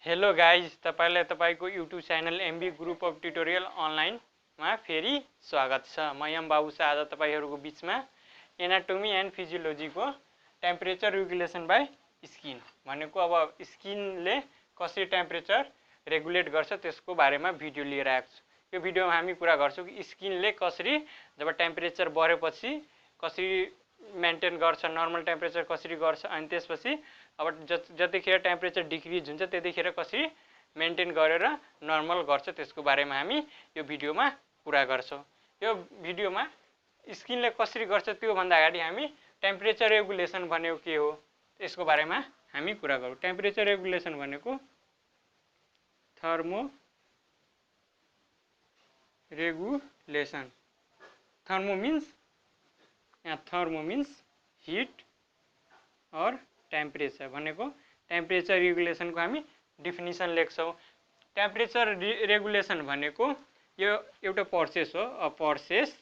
Hello guys, तपाईलाई तपाईको YouTube channel MB group of tutorial अनलाइनमा फेरि स्वागत छ। म एम बाबु छ आज तपाईहरुको बीचमा एनाटोमी एन्ड फिजियोलोजीको टेम्परेचर रेगुलेसन बाइ स्किन भनेको अब स्किनले कसरी टेम्परेचर रेगुलेट गर्छ त्यसको बारेमा भिडियो लिएर आएको छु। यो भिडियोमा हामी कुरा गर्छौं कि स्किनले कसरी जब टेम्परेचर बढेपछि कसरी मेन्टेन गर्छ, नर्मल टेम्परेचर कसरी गर्छ, अनि त्यसपछि अब जतिखेर टेम्परेचर डिक्रिज हुन्छ त्यतिखेर कसरी मेन्टेन गरेर नर्मल गर्छ त्यसको बारेमा हामी यो भिडियोमा कुरा गर्छौं। यो भिडियोमा स्किनले कसरी गर्छ त्यो भन्दा अगाडि हामी टेम्परेचर रेगुलेसन भनेको के हो त्यसको बारेमा हामी कुरा गरौँ। टेम्परेचर रेगुलेसन भनेको thermo regulation, thermo means hit और टेम्परेचर भनेको टेम्परेचर रेगुलेसन को हामी डेफिनेसन लेख्छौं। टेम्परेचर रेगुलेसन भनेको यो एउटा प्रोसेस हो, a process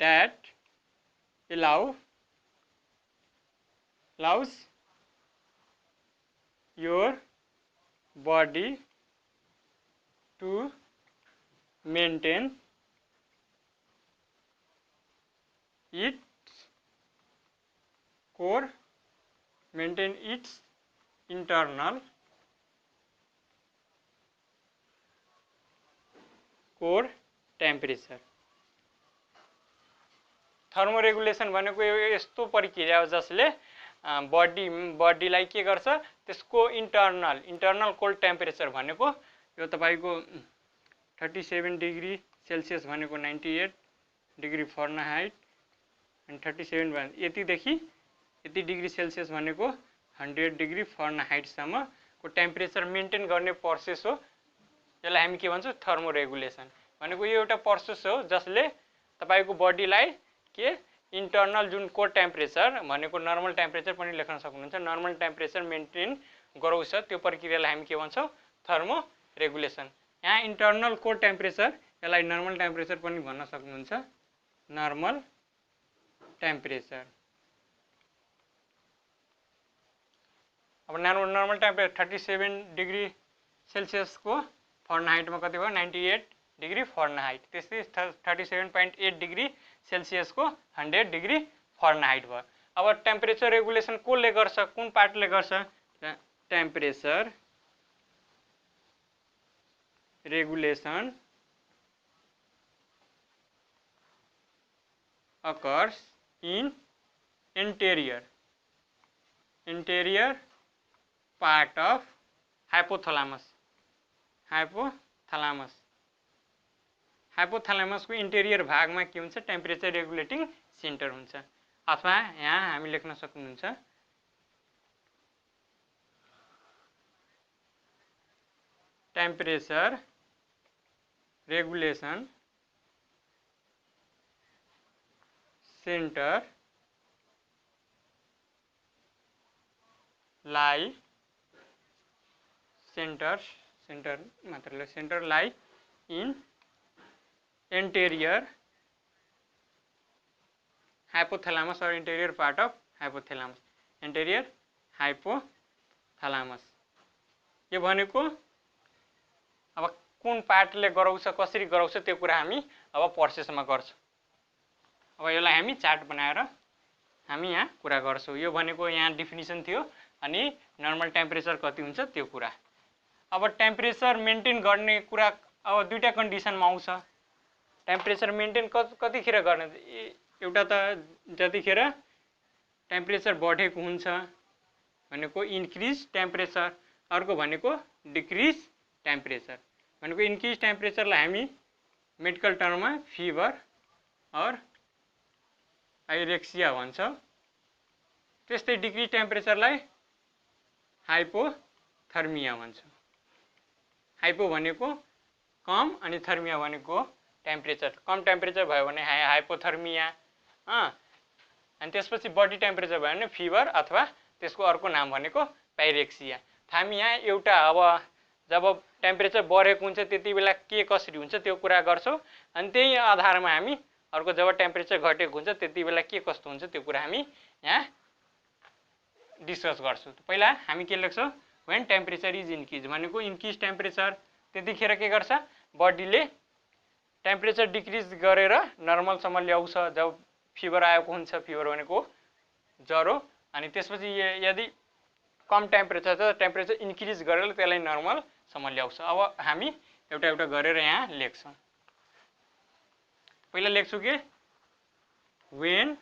that allows your body to maintain its internal core temperature। थर्मोरेगुलेसन भनेको यस्तो प्रक्रिया हो जसले बडीलाई के गर्छ, त्यसको इन्टरनल कोल्ड टेम्परेचर भनेको यो तपाईको 37 डिग्री सेल्सियस भनेको 98 डिग्री फरेनहाइट अनि 37 भने यति डिग्री सेल्सियस भनेको 100 डिग्री फरेनहाइट सम्म को टेम्परेचर मेन्टेन गर्ने प्रोसेस हो। यसलाई हामी के भन्छौं, थर्मोरेगुलेसन भनेको यो एउटा प्रोसेस हो जसले तपाईको बडीलाई के इन्टरनल जुन कोर टेम्परेचर भनेको नर्मल टेम्परेचर पनि लेख्न सक्नुहुन्छ, नर्मल टेम्परेचर मेन्टेन गराउँछ। त्यो प्रक्रियालाई हामी के भन्छौं, थर्मोरेगुलेसन। यहाँ इन्टरनल कोर टेम्परेचर, यसलाई नर्मल टेम्परेचर पनि भन्न सक्नुहुन्छ, नर्मल टेम्परेचर। अब नर्मल टेम्परेचर 37 डिग्री सेल्सियस को फरेनहाइट में कति भयो, 98 डिग्री फरेनहाइट। त्यसै 37.8 डिग्री सेल्सियस को 100 डिग्री फरेनहाइट भयो। अब टेम्परेचर रेगुलेसन कोले गर्छ, कुन पार्टले गर्छ, temperature regulation occurs in anterior part of hypothalamus को इन्टेरियर भागमा के हुन्छ, टेम्परेचर रेगुलेटिङ सेन्टर हुन्छ। अथवा यहाँ हामी लेख्न सक्नुहुन्छ टेम्परेचर रेगुलेसन सेन्टर लाई in anterior hypothalamus or interior part of hypothalamus, anterior hypothalamus। यो भनेको अब कुन पार्टले गराउँछ, कसरी गराउँछ त्यो कुरा हामी अब प्रोसेसमा गर्छौं। अब यसलाई हामी चार्ट बनाएर हामी यहाँ कुरा गर्छौं। यो भनेको यहाँ डेफिनेसन थियो अनि नर्मल टेम्परेचर कति हुन्छ त्यो कुरा। अब टेम्परेचर मेन्टेन गर्ने कुरा अब दुईटा कन्डिसनमा आउँछ। टेम्परेचर मेन्टेन कतिखेर गर्ने, एउटा त जतिखेर टेम्परेचर बढेको हुन्छ भनेको इन्क्रिज टेम्परेचर, अर्को भनेको डिक्रिज टेम्परेचर भनेको इन्क्रिज टेम्परेचरलाई हामी मेडिकल टर्ममा फिभर और आइरेक्सिया भन्छ। त्यस्तै डिक्रिज टेम्परेचरलाई हाइपोथर्मिया भन्छ। हाइपो भनेको कम अनि थर्मिया भनेको टेम्परेचर, कम टेम्परेचर भयो भने हाइपोथर्मिया, अनि त्यसपछि बडी टेम्परेचर भयो भने फिभर अथवा त्यसको अर्को नाम भनेको पाइरेक्सिया। हामी यहाँ एउटा अब जब टेम्परेचर बढेको हुन्छ त्यति बेला के कसरी हुन्छ त्यो कुरा गर्छौं, अनि त्यही आधारमा हामी अर्को जब टेम्परेचर घटेको हुन्छ त्यति बेला के कस्तो हुन्छ त्यो कुरा हामी यहाँ डिस्कस गर्छु। पहिला हामी के लेख्छौँ, व्हेन टेम्परेचर इज इन्क्रिज भनेको इन्क्रिज टेम्परेचर, त्यतिखेर के गर्छ बडीले टेम्परेचर डिक्रिज गरेर नर्मलसम्म ल्याउँछ। जब फिभर आएको हुन्छ, फिभर भनेको ज्वरो, अनि त्यसपछि यदि कम टेम्परेचर छ टेम्परेचर इन्क्रिज गरेर त्यसलाई नर्मलसम्म ल्याउँछ। अब हामी एउटा एउटा गरेर यहाँ लेख्छौँ। पहिला लेख्छु के व्हेन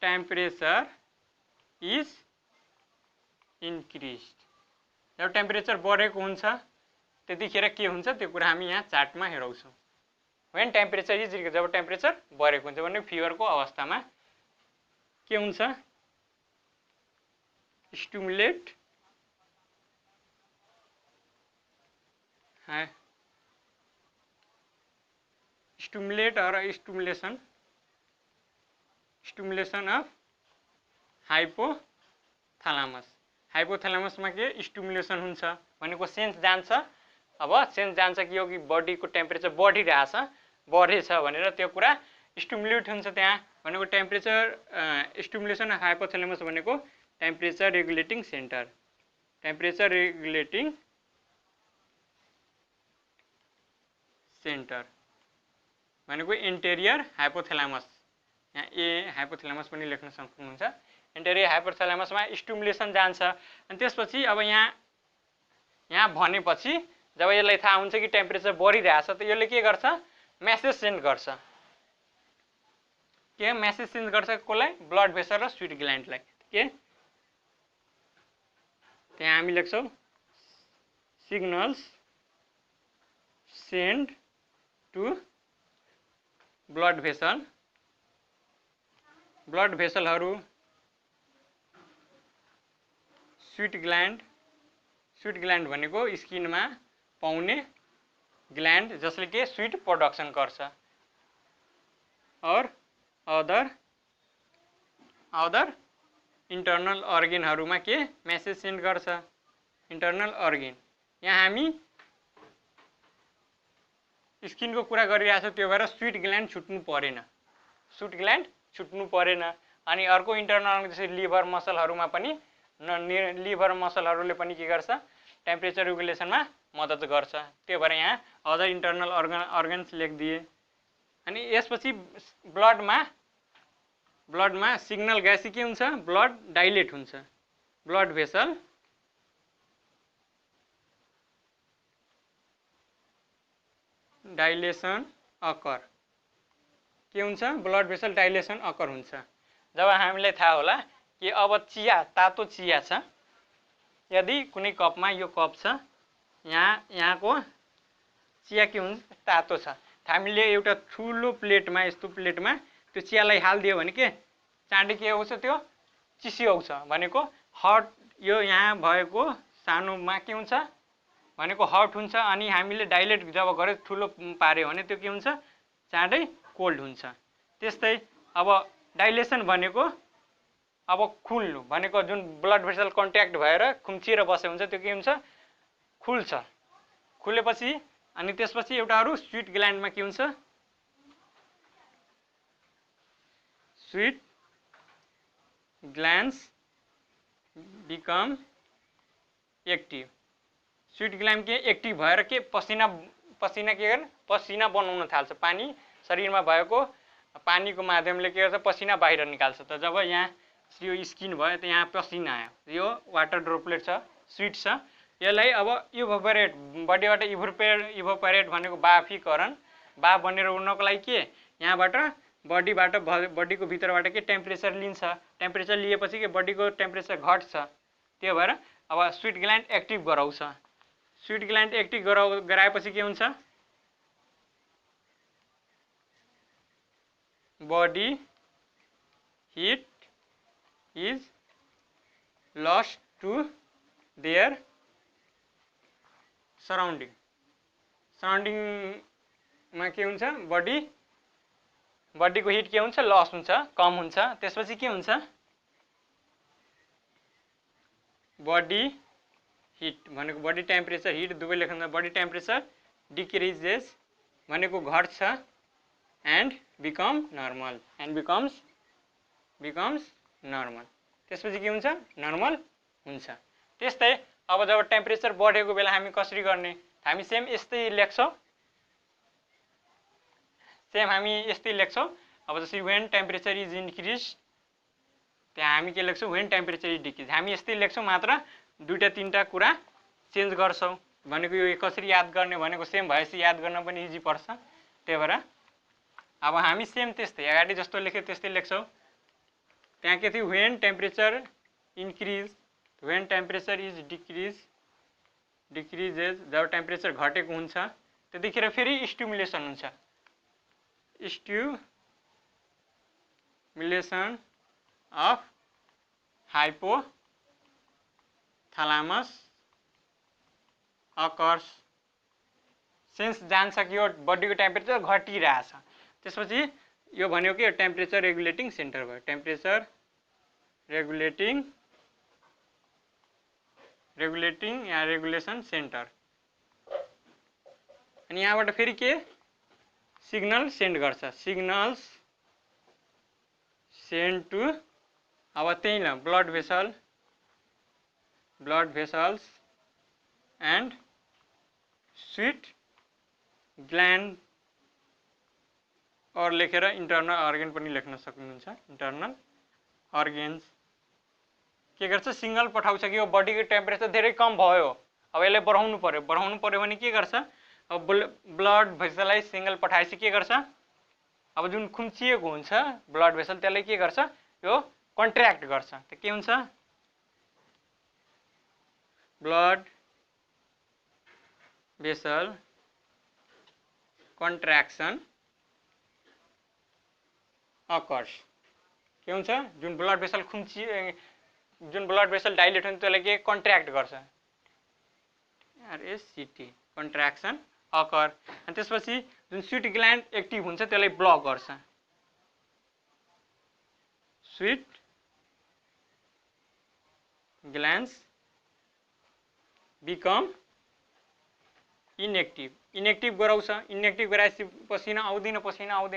टेम्परेचर इज इन्क्रिज्ड, जब टेम्परेचर बढेको हुन्छ त्यतिखेर के हुन्छ त्यो कुरा हामी यहाँ चार्टमा हेराउँछौँ। व्हेन टेम्परेचर इज इन्क्रिज, जब टेम्परेचर बढेको हुन्छ भने फिभरको अवस्थामा के हुन्छ, stimulate or stimulation of hypothalamus. हाइपोथालामसमा के स्टिमुलेसन हुन्छ भनेको सेन्स जान्छ। अब सेन्स जान्छ कि यो कि बडीको टेम्परेचर बढिरहेछ, बढेछ भनेर त्यो कुरा स्टिमुलेट हुन्छ त्यहाँ भनेको टेम्परेचर स्टिमुलेसन अफ हाइपोथालामस भनेको temperature regulating centre, temperature regulating centre भनेको एन्टेरियर हाइपोथालामस। यहाँ ए हाइपोथालामस पनि लेख्न सक्नुहुन्छ। एन्टेरियर हाइपोथालामसमा स्टिमुलेसन जान्छ अनि त्यसपछि अब यहाँ भनेपछि जब यसलाई थाहा हुन्छ कि टेम्परेचर बढिरहेछ त यसले के गर्छ, मेसेज सेन्ड गर्छ। के मेसेज सेन्ड गर्छ कसलाई, ब्लड भेसल र स्वीट ग्ल्यान्डलाई। के त्यहाँ हामी लेख्छौँ signals send to blood vessel, blood भेसलहरू स्वीट ग्ल्यान्ड भनेको स्किनमा पाउने ग्ल्यान्ड जसले के स्वीट प्रोडक्सन गर्छ, और अदर इन्टर्नल अर्गेनहरूमा के मेसेज सेन्ड गर्छ, इन्टर्नल अर्गेन। यहाँ हामी स्किनको कुरा गरिरहेको छ त्यो भएर स्वीट ग्ल्यान्ड छुट्नु परेन, स्वीट ग्ल्यान्ड छुट्नु परेन। अनि अर्को इन्टर्नल अर्गन जस्तै लिभर मसलहरूमा पनि लिभर मसलहरूले पनि के गर्छ टेम्परेचर रेगुलेसनमा मद्दत गर्छ। त्यो भएर यहाँ अदर इन्टर्नल अर्गन्स लेखिदिए। अनि यसपछि ब्लडमा सिग्नल गएपछि के हुन्छ, ब्लड डाइलेट हुन्छ, ब्लड भेसल डाइलेसन अकर, के हुन्छ ब्लड भेसल डाइलेसन अकर हुन्छ। जब हामीलाई थाहा होला कि अब चिया, तातो चिया छ, यदि कुनै कपमा यो कप छ, यहाँको चिया के हुन्छ तातो छ, हामीले एउटा ठुलो प्लेटमा यस्तो प्लेटमा त्यो चियालाई हालिदियो भने के चाँडै के आउँछ त्यो चिसिआउँछ भनेको हट। यो यहाँ भएको सानोमा के हुन्छ भनेको हट हुन्छ, अनि हामीले डाइलेट जब गरेर ठुलो पार्यो भने त्यो के हुन्छ चाँडै कोल्ड हुन्छ। त्यस्तै अब डाइलेसन भनेको अब खुल्नु भनेको जुन ब्लड भेसल कन्ट्याक्ट भएर खुम्चिएर बसेको हुन्छ त्यो के हुन्छ खुल्छ। खुलेपछि अनि त्यसपछि एउटा अरू स्वीट ग्ल्यान्डमा के हुन्छ, sweet glands become active. Sweet gland के एक्टिभ भएर के पसिना के गर्ने पसिना बनाउन थाल्छ, पानी शरीरमा भएको पानीको माध्यमले के गर्छ पसिना बाहिर निकाल्छ। त जब यहाँ यो स्किन भयो त यहाँ पसिना आयो, यो वाटर ड्रोपलेट छ, स्वीट छ, यसलाई अब इभोपरेट बडीबाट इभोपरेट भनेको बाफीकरण, बाफ बनेर उड्नको लागि के यहाँबाट बडीको भित्रबाट के टेम्परेचर लिन्छ, टेम्परेचर लिएपछि के बडीको टेम्परेचर घट्छ। त्यो भएर अब स्वीट ग्ल्यान्ड एक्टिभ गराउँछ। स्वीट ग्ल्यान्ड एक्टिभ गराएपछि के हुन्छ body heat is lost to their सराउन्डिङमा के हुन्छ बडीको हिट के हुन्छ लस हुन्छ, कम हुन्छ। त्यसपछि के हुन्छ बडी हिट भनेको बडी टेम्परेचर, हिट दुवै लेख्नु, बडी टेम्परेचर डिक्रिजेस भनेको घट्छ, एन्ड बिकम्स नर्मल। त्यसपछि के हुन्छ नर्मल हुन्छ। त्यस्तै अब जब टेम्परेचर बढेको बेला हामी कसरी गर्ने हामी सेम यस्तै लेख्छौँ अब जसरी व्हेन टेम्परेचर इज इन्क्रिज त्यहाँ हामी के लेख्छौँ व्हेन टेम्परेचर इज डिक्रिज हामी यस्तै लेख्छौँ मात्र दुईटा तीनटा कुरा चेन्ज गर्छौँ भनेको यो कसरी याद गर्ने भनेको सेम भएपछि याद गर्न पनि इजी पर्छ त्यही भएर अब हामी सेम त्यस्तै अगाडि जस्तो लेख्यो त्यस्तै लेख्छौँ त्यहाँ के थियो when temperature increase when temperature is decreases जब टेम्परेचर घटेको हुन्छ त्यतिखेर फेरि स्टिमुलेसन हुन्छ stimulation of hypothalamus occurs sense जान्छ कि यो बडीको टेम्परेचर घटिरहेछ त्यसपछि यो भन्यो कि टेम्परेचर रेगुलेटिङ सेन्टर भयो टेम्परेचर रेगुलेटिङ या रेगुलेसन सेन्टर अनि यहाँबाट फेरि के सिग्नल सेन्ड गर्छ सिग्नल्स सेन्ड टु अब त्यही ल blood vessels and sweet gland और लेखेर इन्टर्नल अर्गन पनि लेख्न सक्नुहुन्छ इन्टर्नल अर्गन्स के गर्छ सिग्नल पठाउँछ कि यो बडीको टेम्परेचर धेरै कम भयो अब यसलाई बढाउनु पर्यो भने के गर्छ अब ब्लड भेसललाई सिग्नल पठाएपछि के गर्छ अब जुन खुम्चिएको हुन्छ ब्लड भेसल त्यसलाई के गर्छ यो कन्ट्र्याक्ट गर्छ त के हुन्छ ब्लड भेसल कन्ट्र्याक्सन अकर्स के हुन्छ जुन ब्लड भेसल डाइलेट हुन्छ त्यसलाई के कन्ट्र्याक्ट गर्छ आरएससीटी कन्ट्र्याक्सन अकर अनि त्यसपछि जुन स्वीट ग्ल्यान्ड एक्टिभ हुन्छ त्यसलाई ब्लक गर्छ स्वीट ग्ल्यान्ड्स बिकम इनएक्टिभ गराउँछ इनएक्टिभ गराएपछि पसिना आउँदैन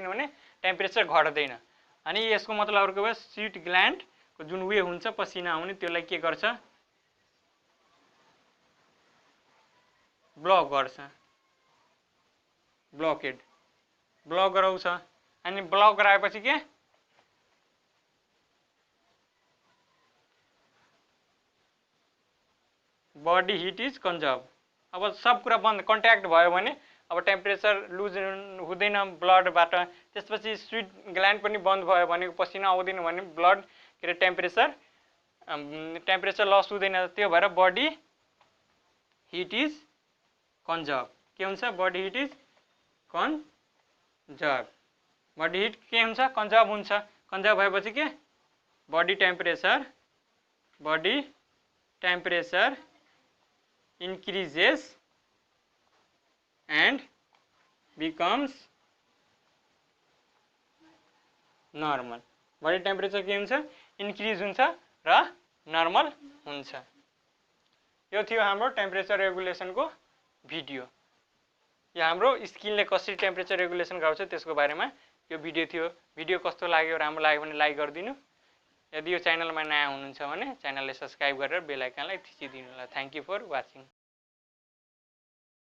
भने टेम्परेचर घट्दैन अनि यसको मतलब अर्को भयो स्वीट ग्ल्यान्डको जुन वे हुन्छ पसिना आउने त्यसलाई के गर्छ ब्लक गर्छ ब्लक गराउँछ अनि ब्लक गराएपछि के बडी हिट इज कन्जर्भ अब सब कुरा बन्द कन्ट्याक्ट भयो भने अब टेम्परेचर लुज हुँदैन ब्लडबाट त्यसपछि स्वीट ग्ल्यान्ड पनि बन्द भयो भने पसिना आउँदैन भने ब्लड के अरे टेम्परेचर लस हुँदैन त्यो भएर बडी हिट इज कन्जर्भ के हुन्छ body heat is conserve body heat के हुन्छ कन्जर्भ हुन्छ कन्जर्भ भएपछि के body temperature increases and becomes normal body temperature के हुन्छ इन्क्रिज हुन्छ र नर्मल हुन्छ यो थियो हाम्रो टेम्परेचर रेगुलेसनको भिडियो यो हाम्रो स्किनले कसरी टेम्परेचर रेगुलेसन गर्छ त्यसको बारेमा यो भिडियो थियो भिडियो कस्तो लाग्यो राम्रो लाग्यो भने लाइक गरिदिनु यदि यो च्यानलमा नयाँ हुनुहुन्छ भने च्यानललाई सब्स्क्राइब गरेर बेल आइकनलाई थिचिदिनु होला थ्यांक यू फर वाचिङ